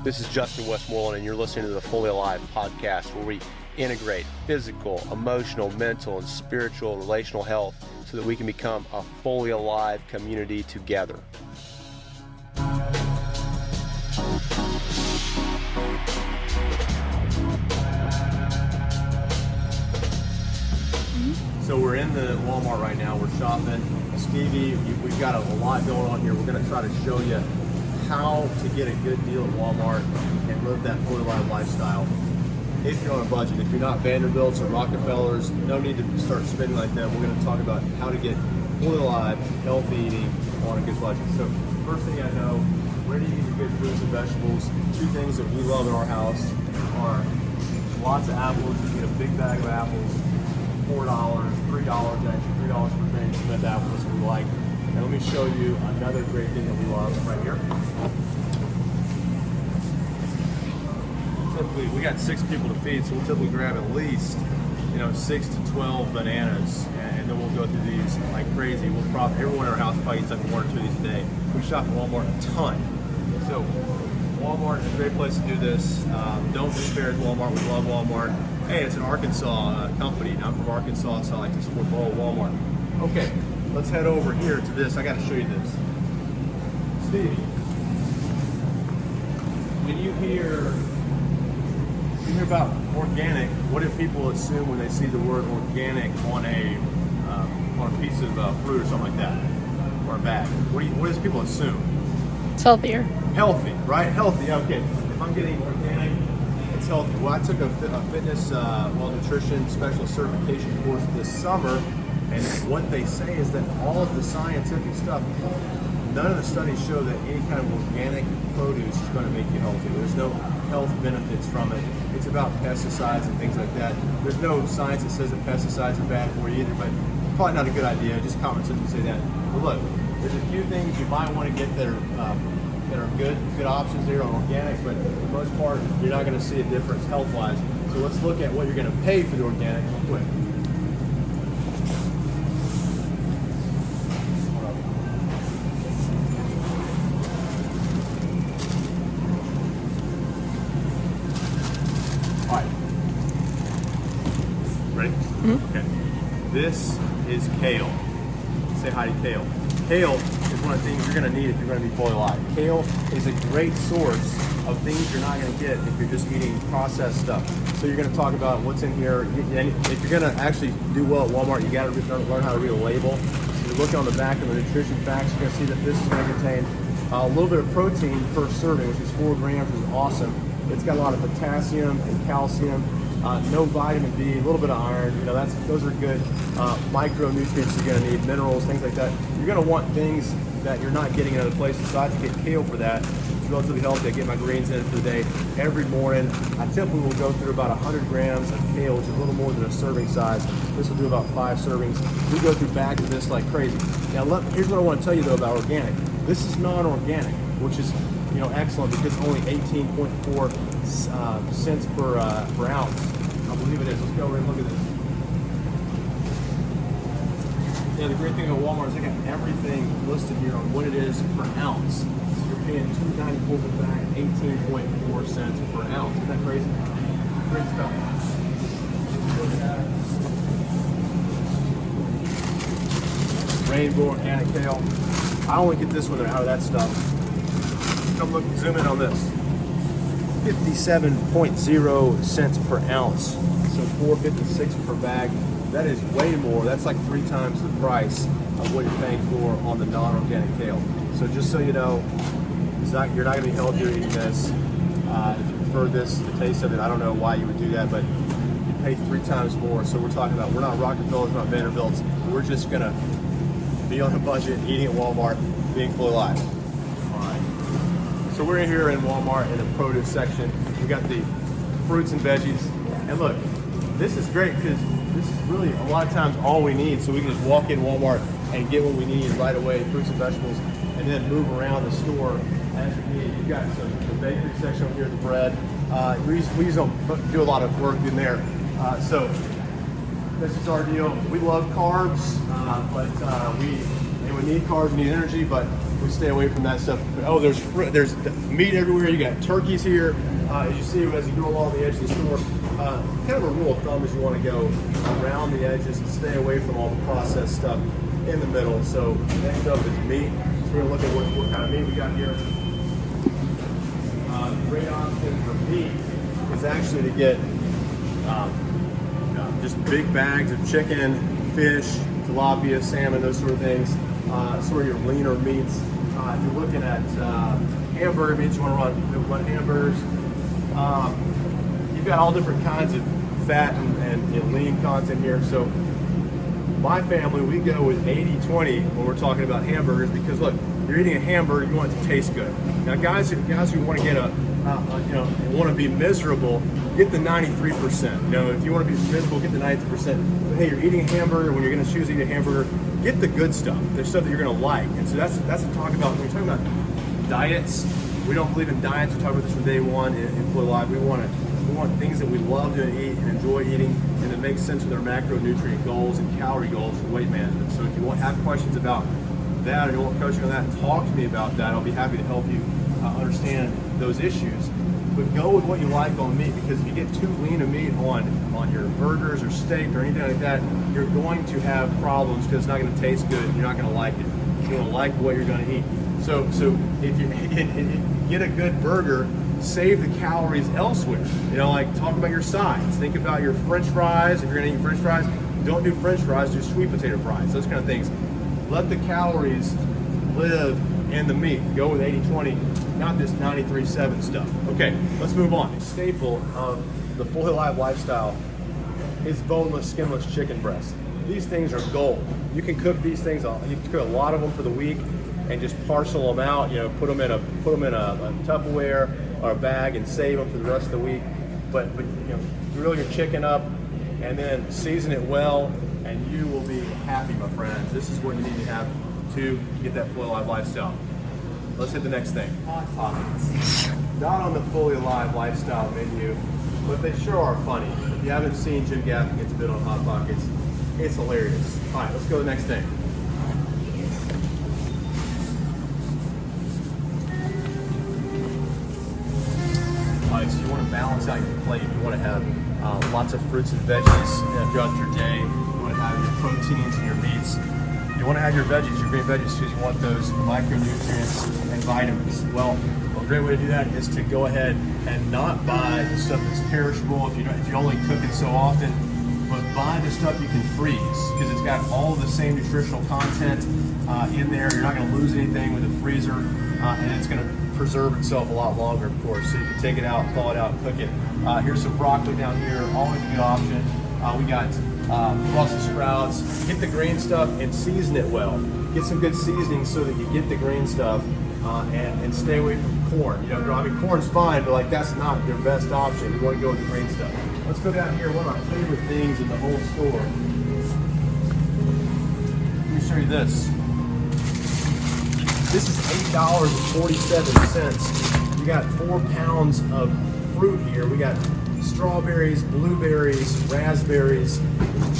This is Justin Westmoreland, and you're listening to the Fully Alive podcast, where we integrate physical, emotional, mental, and spiritual relational health so that we can become a fully alive community together. So we're in the Walmart right now. We're shopping. Stevie, we've got a lot going on here. We're going to try to show you how to get a good deal at Walmart and live that fully alive lifestyle if you're on a budget. If you're not Vanderbilts or Rockefellers, no need to start spending like that. We're going to talk about how to get fully alive, healthy eating on a good budget. So first thing I know, where do you get your good fruits and vegetables? Two things that we love in our house are lots of apples. You get a big bag of apples, $4, $3 actually, $3 for Granny Smith apples we like. And let me show you another great thing that we love right here. Typically, we got 6 people to feed, so we'll typically grab at least 6 to 12 bananas, and then we'll go through these like crazy. Everyone in our house probably eats like 1 or 2 of these a day. We shop at Walmart a ton. So Walmart is a great place to do this. Don't disparage Walmart. We love Walmart. Hey, it's an Arkansas company. Now, I'm from Arkansas, so I like to support the whole Walmart. Okay, let's head over here to this. I got to show you this. Stevie, when you hear about organic, what do people assume when they see the word organic on a piece of fruit or something like that, or a bag? What does people assume? It's healthier. Healthy, right? Healthy. Okay. If I'm getting organic, it's healthy. Well, I took a fitness, nutrition specialist certification course this summer, and what they say is that all of the scientific stuff, none of the studies show that any kind of organic produce is going to make you healthy. There's no health benefits from it. It's about pesticides and things like that. There's no science that says that pesticides are bad for you either, but probably not a good idea. Just common sense would say that. But look, there's a few things you might want to get that are good options there on organic, but for the most part, you're not going to see a difference health-wise. So let's look at what you're going to pay for the organic real quick. All right. Ready? Mm-hmm. Okay. This is kale. Say hi to kale. Kale is one of the things you're going to need if you're going to be fully alive. Kale is a great source of things you're not going to get if you're just eating processed stuff. So you're going to talk about what's in here. If you're going to actually do well at Walmart, you got to learn how to read a label. So you're looking on the back of the nutrition facts, you're going to see that this is going to contain a little bit of protein per serving, which is 4 grams, which is awesome. It's got a lot of potassium and calcium. No vitamin B, a little bit of iron. Those are good micronutrients you're going to need, minerals, things like that. You're going to want things that you're not getting in other places. So I have to get kale for that. It's relatively healthy. I get my greens in for the day every morning. I typically will go through about 100 grams of kale, which is a little more than a serving size. This will do about 5 servings. We go through bags of this like crazy. Now, here's what I want to tell you though about organic. This is non-organic, which is excellent because it's only 18.4 cents per ounce. I believe it is. Let's go over and look at this. Yeah, the great thing about Walmart is they got everything listed here on what it is per ounce. So you're paying $2.94 for the bag, 18.4 cents per ounce. Isn't that crazy? Great stuff. Look at that. Rainbow organic kale. I only get this one out of that stuff. Come look, zoom in on this. 57.0 cents per ounce. So $4.56 per bag. That is way more. That's like 3 times the price of what you're paying for on the non-organic kale. So just so you know, you're not going to be healthier eating this. If you prefer this, the taste of it, I don't know why you would do that, but you pay 3 times more. So we're talking about, we're not Rockefellers, we're not Vanderbilts. We're just going to be on a budget, eating at Walmart, being fully alive. So we're in here in Walmart in the produce section. We got the fruits and veggies. And look, this is great because this is really a lot of times all we need. So we can just walk in Walmart and get what we need right away, fruits and vegetables, and then move around the store as we need. You've got the bakery section over here, the bread. We don't do a lot of work in there. So this is our deal. We love carbs, but we need carbs, we need energy, but we stay away from that stuff. Oh, there's meat everywhere. You got turkeys here. As you see, as you go along the edge of the store, kind of a rule of thumb is you want to go around the edges and stay away from all the processed stuff in the middle. So next up is meat. So we're going to look at what kind of meat we got here. Great option for meat is actually to get just big bags of chicken, fish, tilapia, salmon, those sort of things. Sort of your leaner meats. If you're looking at hamburger meats, you want to run hamburgers. You've got all different kinds of fat and lean content here. So my family, we go with 80-20 when we're talking about hamburgers because look, you're eating a hamburger, you want it to taste good. Now guys who want to get want to be miserable, get the 93%. If you want to be miserable, get the 90%. But hey, you're eating a hamburger, when you're going to choose to eat a hamburger, get the good stuff, the stuff that you're going to like. And so that's what talk about when you're talking about diets. We don't believe in diets. We talk about this from day one in Flow Live. We want things that we love to eat and enjoy eating, and that makes sense with our macronutrient goals and calorie goals for weight management. So if you have questions about that or you want coaching on that, talk to me about that. I'll be happy to help you understand those issues. But go with what you like on meat, because if you get too lean of meat on your burgers or steak or anything like that, you're going to have problems because it's not going to taste good and you're not going to like it. You're going to like what you're going to eat. So if you get a good burger, save the calories elsewhere. Like talk about your sides. Think about your French fries. If you're going to eat French fries, don't do French fries, do sweet potato fries. Those kind of things. Let the calories live in the meat. Go with 80-20, not this 93-7 stuff. Okay, let's move on. A staple of the Fully Alive lifestyle is boneless, skinless chicken breast. These things are gold. You can cook these things. You can cook a lot of them for the week and just parcel them out. Put them in a Tupperware or a bag and save them for the rest of the week. But grill your chicken up and then season it well, and you will be happy, my friends. This is what you need to have to get that Fully Alive lifestyle. Let's hit the next thing. Hot Pockets. Not on the Fully Alive lifestyle menu, but they sure are funny. If you haven't seen Jim Gaffigan gets a bit on Hot Pockets, it's hilarious. All right, let's go to the next thing. All right, so you want to balance out your plate. You want to have lots of fruits and veggies throughout your day. You want to have your proteins and your meats. You want to have your veggies, your green veggies, because you want those micronutrients and vitamins. Well, a great way to do that is to go ahead and not buy the stuff that's perishable if you only cook it so often, but buy the stuff you can freeze, because it's got all the same nutritional content in there. You're not going to lose anything with the freezer, and it's going to preserve itself a lot longer, of course. So you can take it out, thaw it out, cook it. Here's some broccoli down here, always a good option. We got Brussels sprouts. Get the green stuff and season it well. Get some good seasoning so that you get the green stuff and stay away from corn. Corn's fine, but that's not their best option. You want to go with the green stuff. Let's go down here. One of my favorite things in the whole store. Let me show you this. This is $8.47. You got 4 pounds of fruit here. We got strawberries, blueberries, raspberries,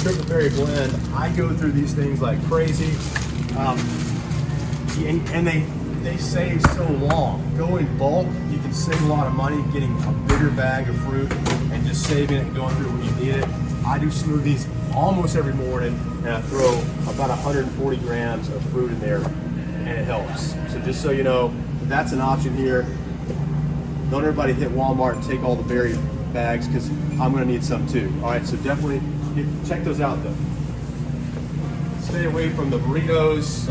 triple berry blend. I go through these things like crazy, and they save so long. Go in bulk, you can save a lot of money getting a bigger bag of fruit and just saving it and going through it when you need it. I do smoothies almost every morning, and I throw about 140 grams of fruit in there, and it helps. So just so you know, that's an option here. Don't everybody hit Walmart and take all the berry bags, because I'm going to need some too. All right, so definitely check those out though. Stay away from the burritos.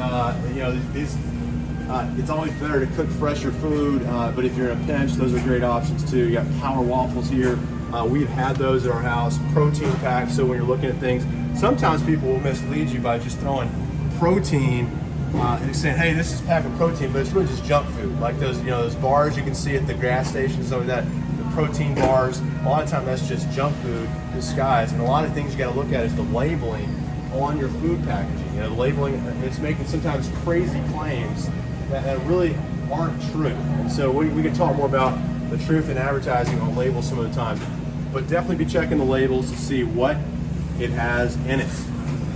It's always better to cook fresher food, but if you're in a pinch, those are great options too. You got Power Waffles here. We've had those at our house, protein packs. So when you're looking at things, sometimes people will mislead you by just throwing protein and saying, "Hey, this is a pack of protein," but it's really just junk food, like those bars you can see at the gas stations, something like that. Protein bars, a lot of times that's just junk food disguised, and a lot of things you got to look at is the labeling on your food packaging. The labeling, it's making sometimes crazy claims that really aren't true. And so we can talk more about the truth in advertising on labels some of the time, but definitely be checking the labels to see what it has in it.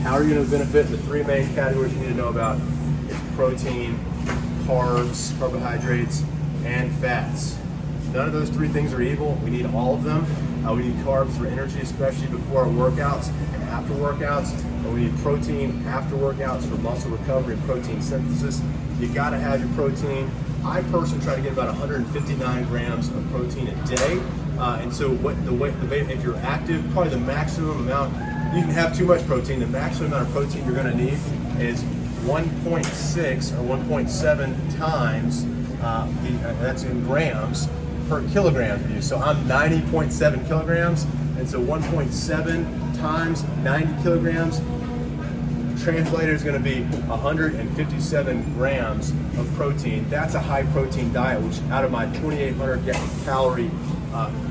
How are you going to benefit? The 3 main categories you need to know about is protein, carbs, carbohydrates, and fats. None of those three things are evil. We need all of them. We need carbs for energy, especially before our workouts and after workouts. And we need protein after workouts for muscle recovery and protein synthesis. You gotta have your protein. I personally try to get about 159 grams of protein a day. And so if you're active, probably the maximum amount, you can have too much protein. The maximum amount of protein you're gonna need is 1.6 or 1.7 times, that's in grams, per kilogram of you. So I'm 90.7 kilograms, and so 1.7 times 90 kilograms, translated is going to be 157 grams of protein. That's a high protein diet, which out of my 2,800 calorie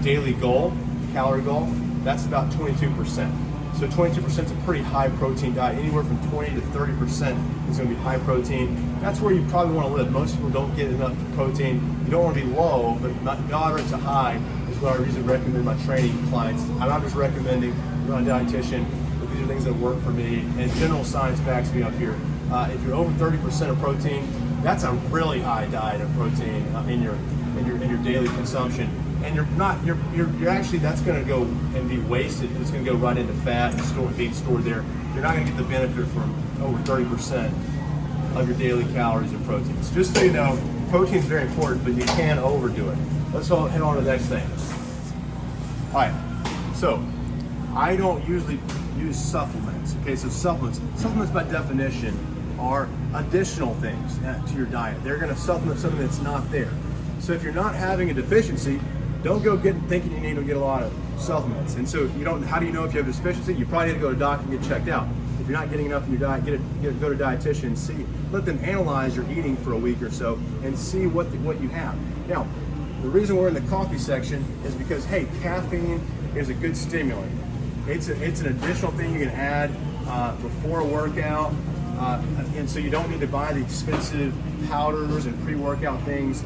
daily calorie goal, that's about 22%. So 22% is a pretty high protein diet. Anywhere from 20 to 30% is going to be high protein. That's where you probably want to live. Most people don't get enough protein. You don't want to be low, but moderate to high is what I usually recommend my training clients. I'm not just recommending you're on a dietitian, but these are things that work for me. And general science backs me up here. If you're over 30% of protein, that's a really high diet of protein in your daily consumption. And you're actually, that's going to go and be wasted. It's going to go right into fat and being stored there. You're not going to get the benefit from over 30% of your daily calories of protein. So just so you know, protein is very important, but you can overdo it. Let's head on to the next thing. All right, so I don't usually use supplements. Okay, so supplements by definition are additional things to your diet. They're going to supplement something that's not there. So if you're not having a deficiency, don't go thinking you need to get a lot of supplements. And so how do you know if you have a deficiency? You probably need to go to a doctor and get checked out. If you're not getting enough in your diet, go to a dietitian and let them analyze your eating for a week or so and see what you have. Now, the reason we're in the coffee section is because, hey, caffeine is a good stimulant. It's an additional thing you can add before a workout, and so you don't need to buy the expensive powders and pre-workout things.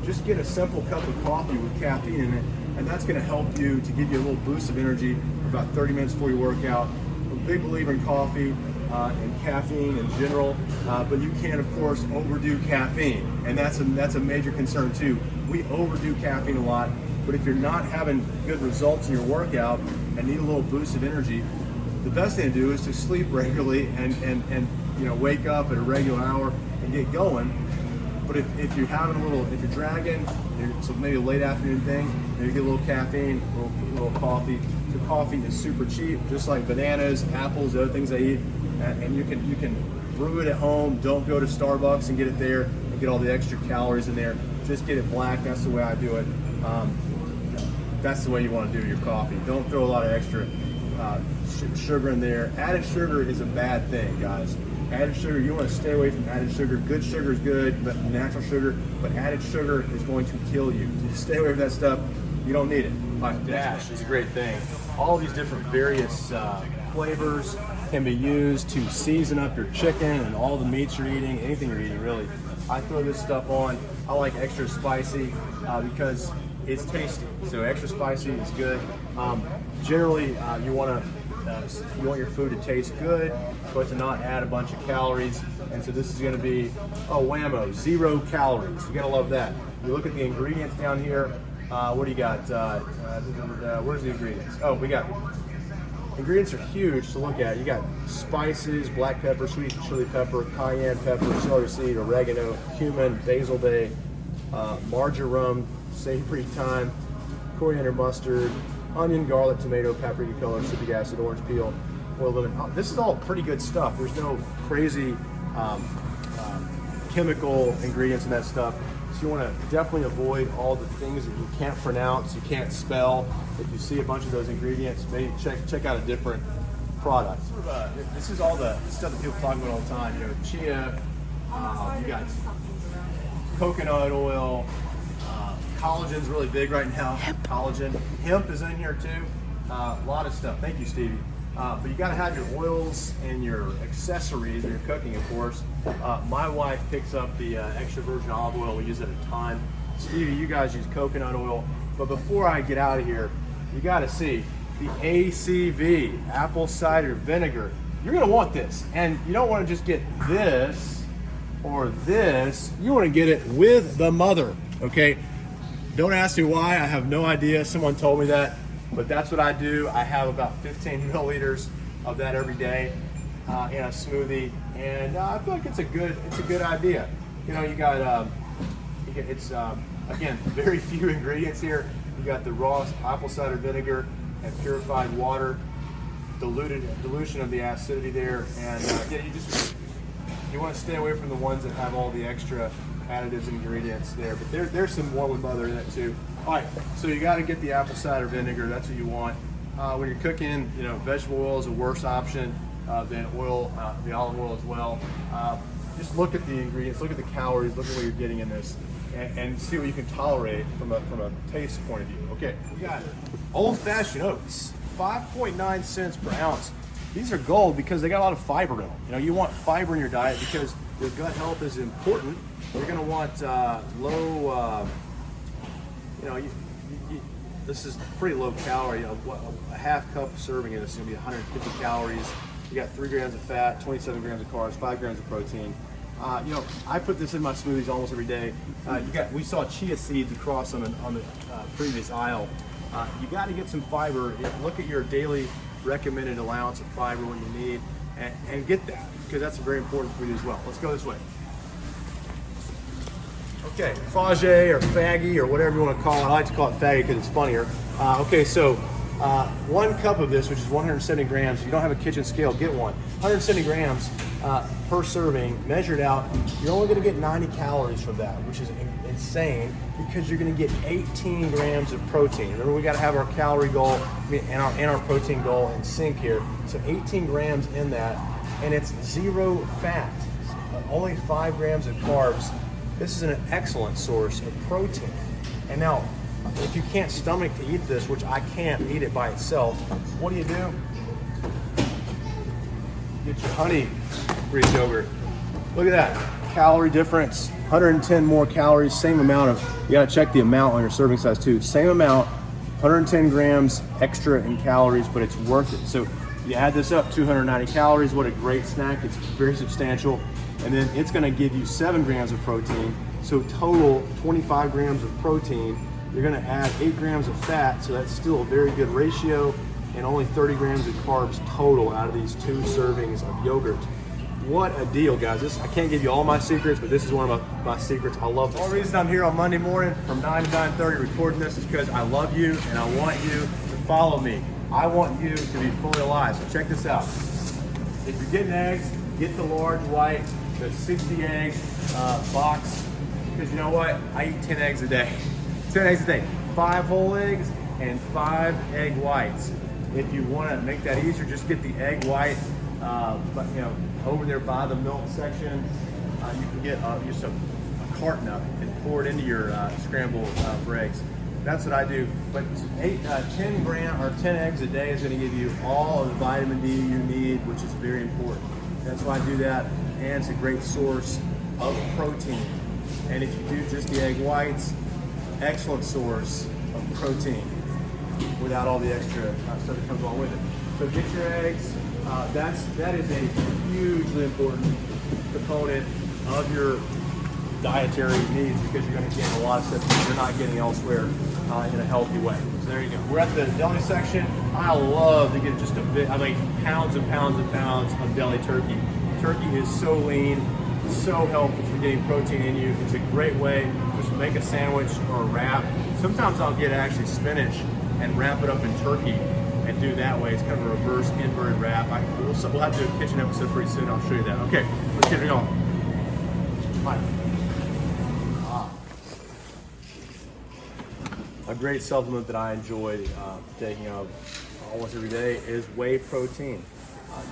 Just get a simple cup of coffee with caffeine in it, and that's going to help you to give you a little boost of energy for about 30 minutes before your workout. I'm a big believer in coffee and caffeine in general, but you can, of course, overdo caffeine, and that's a major concern too. We overdo caffeine a lot, but if you're not having good results in your workout and need a little boost of energy, the best thing to do is to sleep regularly and wake up at a regular hour and get going. But if you're having if you're dragging, so maybe a late afternoon thing, maybe get a little caffeine, a little coffee. So coffee is super cheap, just like bananas, apples, other things I eat, and you can brew it at home. Don't go to Starbucks and get it there and get all the extra calories in there. Just get it black. That's the way I do it. That's the way you want to do your coffee. Don't throw a lot of extra sugar in there. Added sugar is a bad thing, guys. Added sugar, you want to stay away from added sugar. Good sugar is good, but natural sugar, but added sugar is going to kill you. Just stay away from that stuff. You don't need it. Dash is a great thing. All these different various flavors can be used to season up your chicken and all the meats you're eating, anything you're eating really. I throw this stuff on. I like extra spicy because it's tasty. So extra spicy is good. Generally, you want your food to taste good, but to not add a bunch of calories. And so this is going to be, whammo, 0 calories. You gotta love that. You look at the ingredients down here. What do you got? Where's the ingredients? Oh, we got ingredients are huge to look at. You got spices, black pepper, sweet chili pepper, cayenne pepper, celery seed, oregano, cumin, basil bay, marjoram, savory thyme, coriander mustard, onion, garlic, tomato, paprika color, citric acid, orange peel, oil, lemon. This is all pretty good stuff. There's no crazy chemical ingredients in that stuff. So you want to definitely avoid all the things that you can't pronounce, you can't spell. If you see a bunch of those ingredients, maybe check out a different product. This is all the stuff that people talk about all the time. You know, chia, you got coconut oil. Collagen's really big right now. Collagen. Hemp is in here too. A lot of stuff. Thank you, Stevie. But you got to have your oils and your accessories when you're cooking, of course. My wife picks up the extra virgin olive oil. We use it a ton. Stevie, you guys use coconut oil. But before I get out of here, you got to see the ACV, apple cider vinegar. You're going to want this. And you don't want to just get this or this, you want to get it with the mother, okay? Don't ask me why, I have no idea. Someone told me that, but that's what I do. I have about 15 milliliters of that every day in a smoothie, and I feel like it's a good idea. You know, you got it's again, very few ingredients here. You got the raw apple cider vinegar and purified water, dilution of the acidity there, and yeah, you want to stay away from the ones that have all the extra additives and ingredients there. But there's some warm with mother in it too. All right, so you got to get the apple cider vinegar. That's what you want when you're cooking. You know, vegetable oil is a worse option than oil, the olive oil as well. Just look at the ingredients, look at the calories, look at what you're getting in this, and see what you can tolerate from a taste point of view. Okay, we got old-fashioned oats, 5.9 cents per ounce. These are gold because they got a lot of fiber in them. You know, you want fiber in your diet because your gut health is important. You're going to want low, you know, this is pretty low calorie. A half cup serving of this is going to be 150 calories. You got 3 grams of fat, 27 grams of carbs, 5 grams of protein. You know, I put this in my smoothies almost every day. We saw chia seeds across on the previous aisle. You got to get some fiber. Look at your daily recommended allowance of fiber, what you need, and get that, because that's very important for you as well. Let's go this way. Okay, Fage or Faggy or whatever you want to call it. I like to call it Faggy because it's funnier. Okay, so 1 cup of this, which is 170 grams. If you don't have a kitchen scale, get one. 170 grams per serving, measured out. You're only going to get 90 calories from that, which is insane because you're going to get 18 grams of protein. Remember, we got to have our calorie goal and our protein goal in sync here. So 18 grams in that, and it's 0 fat, only 5 grams of carbs. This is an excellent source of protein. And now, if you can't stomach to eat this, which I can't eat it by itself, what do? Get your honey Greek yogurt. Look at that, calorie difference, 110 more calories, same amount of, you gotta check the amount on your serving size too. Same amount, 110 grams extra in calories, but it's worth it. So you add this up, 290 calories, what a great snack. It's very substantial. And then it's gonna give you 7 grams of protein. So total 25 grams of protein. You're gonna add 8 grams of fat, so that's still a very good ratio, and only 30 grams of carbs total out of these 2 servings of yogurt. What a deal, guys. I can't give you all my secrets, but this is one of my secrets. I love this. The only reason I'm here on Monday morning from 9 to 9:30 recording this is because I love you and I want you to follow me. I want you to be fully alive, so check this out. If you're getting eggs, get the large white, the 60 egg box, because you know what? I eat 10 eggs a day. 10 eggs a day, 5 whole eggs and 5 egg whites. If you want to make that easier, just get the egg white, but you know, over there by the milk section, you can get just a carton of it and pour it into your scrambled for eggs. That's what I do. But 10 eggs a day is going to give you all of the vitamin D you need, which is very important. That's why I do that, and it's a great source of protein. And if you do just the egg whites, excellent source of protein without all the extra stuff that comes along with it. So get your eggs. That is a hugely important component of your dietary needs, because you're going to gain a lot of stuff that you're not getting elsewhere in a healthy way. So there you go. We're at the deli section. I love to get just a bit, I mean, pounds and pounds and pounds of deli turkey. Turkey is so lean, so helpful for getting protein in you. It's a great way. Just make a sandwich or a wrap. Sometimes I'll get actually spinach and wrap it up in turkey and do that way. It's kind of a reverse inverted wrap. We'll have to do a kitchen episode pretty soon. I'll show you that. Okay, let's get it going. Bye. A great supplement that I enjoy taking almost every day is whey protein.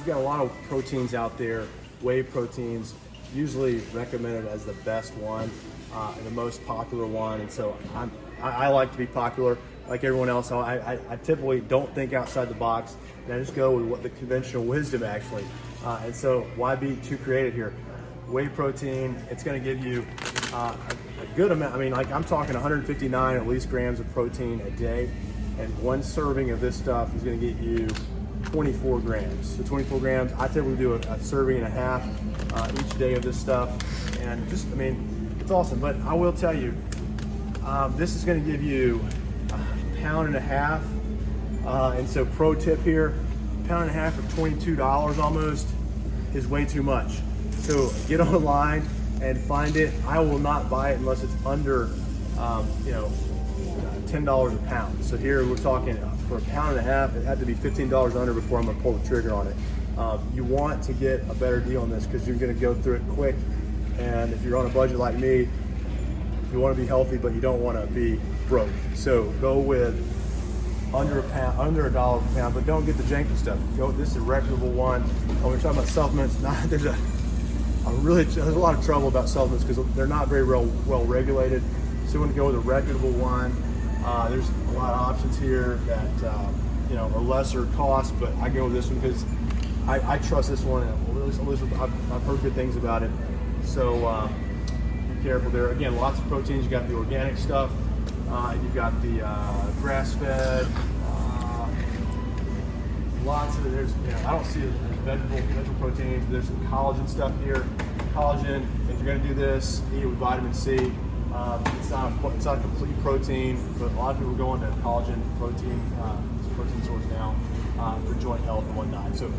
You got a lot of proteins out there. Whey proteins usually recommended as the best one, and the most popular one. And so I like to be popular, like everyone else. I typically don't think outside the box, and I just go with what the conventional wisdom actually. And so why be too creative here? Whey protein, it's going to give you a good amount. I mean, like I'm talking 159 at least grams of protein a day, and 1 serving of this stuff is going to get you 24 grams. So 24 grams, I typically do a serving and a half each day of this stuff. And just, I mean, it's awesome. But I will tell you, this is gonna give you a pound and a half. And so pro tip here, pound and a half for $22 almost is way too much. So get online and find it. I will not buy it unless it's under, $10 a pound. So here we're talking for a pound and a half, it had to be $15 under before I'm gonna pull the trigger on it. You want to get a better deal on this because you're gonna go through it quick. And if you're on a budget like me, you wanna be healthy, but you don't wanna be broke. So go with under $1 a pound, but don't get the janky stuff. This is a reputable one. When we're talking about supplements, there's a lot of trouble about supplements because they're not very well regulated. So you want to go with a reputable one. There's a lot of options here that are lesser cost, but I go with this one because I trust this one. At least I've heard good things about it. So be careful there. Again, lots of proteins. You got the organic stuff. You've got the grass-fed. Lots of I don't see there's vegetable proteins. There's some collagen stuff here. Collagen. If you're going to do this, eat it with vitamin C. It's not a complete protein, but a lot of people are going to collagen protein source now for joint health and whatnot. So,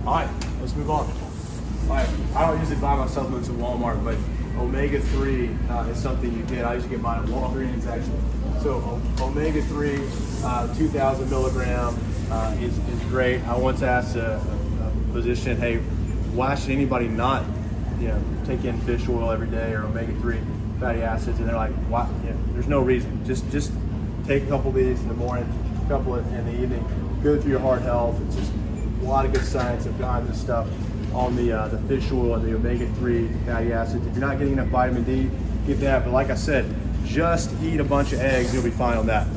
all right, let's move on. All right, I don't usually buy my supplements at Walmart, but omega-3 is something you get. I usually get mine at Walgreens actually. So omega-3, 2,000 milligram is great. I once asked a physician, hey, why should anybody not take in fish oil every day or omega-3 fatty acids? And they're like, why? There's no reason. Just take a couple of these in the morning, a couple in the evening. Good for your heart health. It's just a lot of good science behind this stuff on the fish oil and the omega-3 fatty acids. If you're not getting enough vitamin D, get that. But like I said, just eat a bunch of eggs, you'll be fine on that.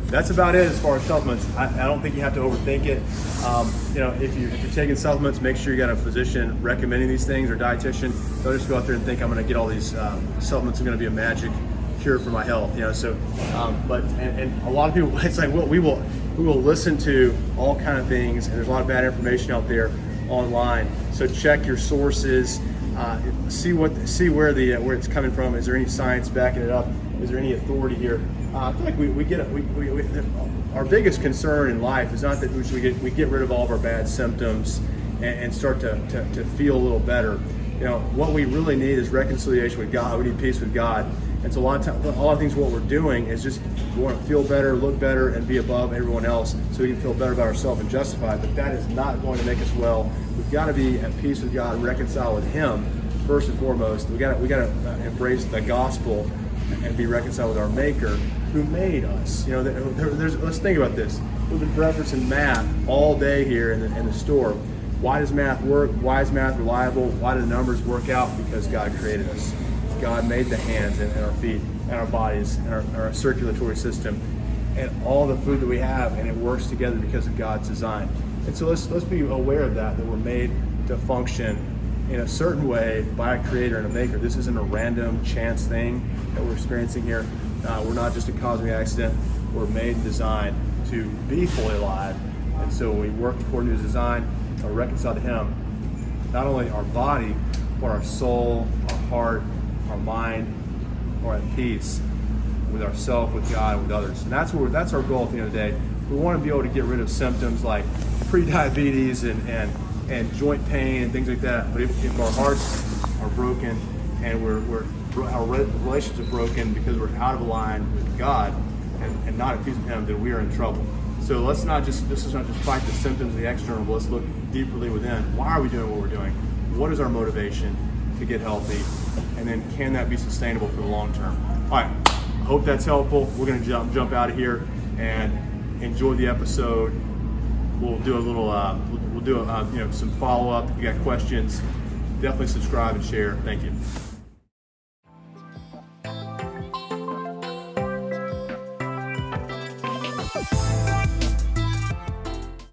That's about it as far as supplements. I don't think you have to overthink it. If you're taking supplements, make sure you got a physician recommending these things or dietitian. Don't just go out there and think I'm going to get all these supplements are going to be a magic cure for my health. But a lot of people, it's like, well, we will listen to all kind of things, and there's a lot of bad information out there online. So check your sources. See where it's coming from. Is there any science backing it up? Is there any authority here? I feel like our biggest concern in life is not that we get rid of all of our bad symptoms and start to feel a little better. What we really need is reconciliation with God. We need peace with God. And so a lot of things what we're doing is just we want to feel better, look better, and be above everyone else so we can feel better about ourselves and justified. But that is not going to make us well. We've got to be at peace with God and reconcile with Him first and foremost. We got to embrace the gospel and be reconciled with our Maker who made us. Let's think about this. We've been referencing math all day here in the store. Why does math work? Why is math reliable? Why do the numbers work out? Because God created us. God made the hands and our feet and our bodies and our circulatory system and all the food that we have, and it works together because of God's design. And so let's be aware of that we're made to function in a certain way by a creator and a maker. This isn't a random chance thing that we're experiencing here. We're not just a cosmic accident. We're made and designed to be fully alive. And so we work according to His design, are reconciled to Him. Not only our body, but our soul, our heart, our mind, are at peace with ourselves, with God, and with others. And that's our goal at the end of the day. We want to be able to get rid of symptoms like pre-diabetes and joint pain and things like that. But if our hearts are broken and our relationships are broken because we're out of line with God and not at peace with Him, then we are in trouble. So let's not just fight the symptoms of the external, but let's look deeply within. Why are we doing what we're doing? What is our motivation to get healthy? And then can that be sustainable for the long term? All right, I hope that's helpful. We're gonna jump out of here and enjoy the episode. We'll do a little, some follow-up. If you got questions, definitely subscribe and share. Thank you.